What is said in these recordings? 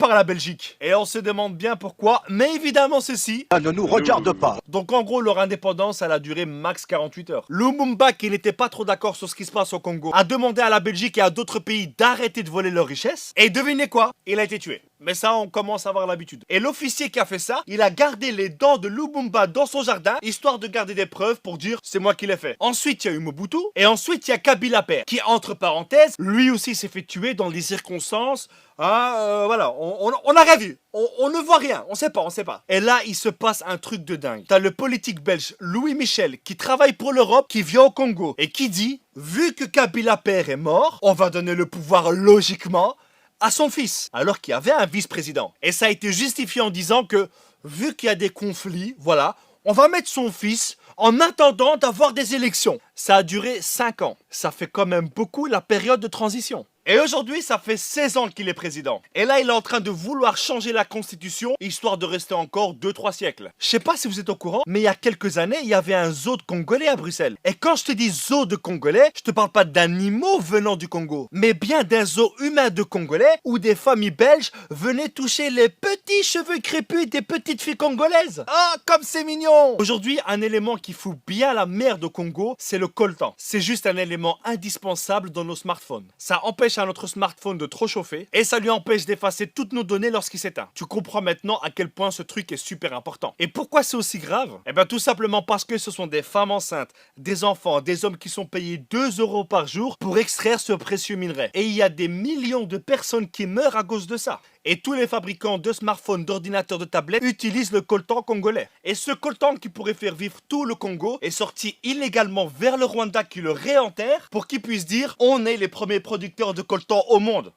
par la Belgique. Et on se demande bien pourquoi, mais évidemment ceci Ça ne nous regarde pas. Donc en gros, leur indépendance, elle a duré max 48 heures. Lumumba, qui n'était pas trop d'accord sur ce qui se passe au Congo, a demandé à la Belgique et à d'autres pays d'arrêter de voler leurs richesses. Et devinez quoi? Il a été tué. Mais ça, on commence à avoir l'habitude. Et l'officier qui a fait ça, il a gardé les dents de Lumumba dans son jardin, histoire de garder des preuves pour dire c'est moi qui l'ai fait. Ensuite, il y a eu Mobutu, et ensuite, il y a Kabila père, qui, entre parenthèses, lui aussi s'est fait tuer dans des circonstances. Voilà, on n'a rien vu. On ne voit rien, on sait pas. Et là, il se passe un truc de dingue. T'as le politique belge Louis Michel qui travaille pour l'Europe, qui vient au Congo et qui dit, vu que Kabila père est mort, on va donner le pouvoir logiquement à son fils, alors qu'il y avait un vice-président. Et ça a été justifié en disant que, vu qu'il y a des conflits, voilà, on va mettre son fils en attendant d'avoir des élections. Ça a duré 5 ans. Ça fait quand même beaucoup la période de transition. Et aujourd'hui, ça fait 16 ans qu'il est président. Et là, il est en train de vouloir changer la constitution, histoire de rester encore 2-3 siècles. Je sais pas si vous êtes au courant, mais il y a quelques années, il y avait un zoo de Congolais à Bruxelles. Et quand je te dis zoo de Congolais, je te parle pas d'animaux venant du Congo, mais bien d'un zoo humain de Congolais, où des familles belges venaient toucher les petits cheveux crépus des petites filles congolaises. Ah, comme c'est mignon! Aujourd'hui, un élément qui fout bien la merde au Congo, c'est le coltan. C'est juste un élément indispensable dans nos smartphones. Ça empêche à notre smartphone de trop chauffer et ça lui empêche d'effacer toutes nos données lorsqu'il s'éteint. Tu comprends maintenant à quel point ce truc est super important. Et pourquoi c'est aussi grave? Eh bien tout simplement parce que ce sont des femmes enceintes, des enfants, des hommes qui sont payés 2 € par jour pour extraire ce précieux minerai. Et il y a des millions de personnes qui meurent à cause de ça. Et tous les fabricants de smartphones, d'ordinateurs, de tablettes utilisent le coltan congolais. Et ce coltan qui pourrait faire vivre tout le Congo est sorti illégalement vers le Rwanda qui le réenterre pour qu'ils puissent dire on est les premiers producteurs de coltan au monde.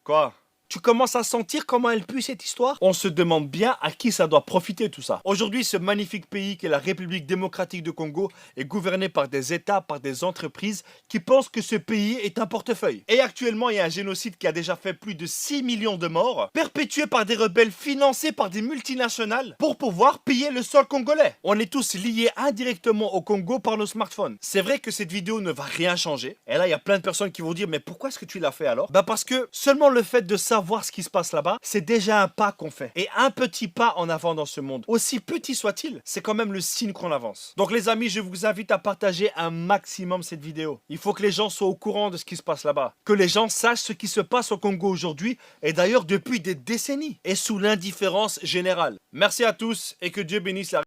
Quoi? Tu commences à sentir comment elle pue cette histoire? On se demande bien à qui ça doit profiter tout ça. Aujourd'hui, ce magnifique pays qu'est la République démocratique du Congo est gouverné par des États, par des entreprises qui pensent que ce pays est un portefeuille. Et actuellement, il y a un génocide qui a déjà fait plus de 6 millions de morts, perpétué par des rebelles financés par des multinationales pour pouvoir piller le sol congolais. On est tous liés indirectement au Congo par nos smartphones. C'est vrai que cette vidéo ne va rien changer. Et là, il y a plein de personnes qui vont dire mais pourquoi est-ce que tu l'as fait alors? Bah parce que seulement le fait de savoir ce qui se passe là-bas, c'est déjà un pas qu'on fait. Et un petit pas en avant dans ce monde, aussi petit soit-il, c'est quand même le signe qu'on avance. Donc les amis, je vous invite à partager un maximum cette vidéo. Il faut que les gens soient au courant de ce qui se passe là-bas. Que les gens sachent ce qui se passe au Congo aujourd'hui, et d'ailleurs depuis des décennies, et sous l'indifférence générale. Merci à tous, et que Dieu bénisse la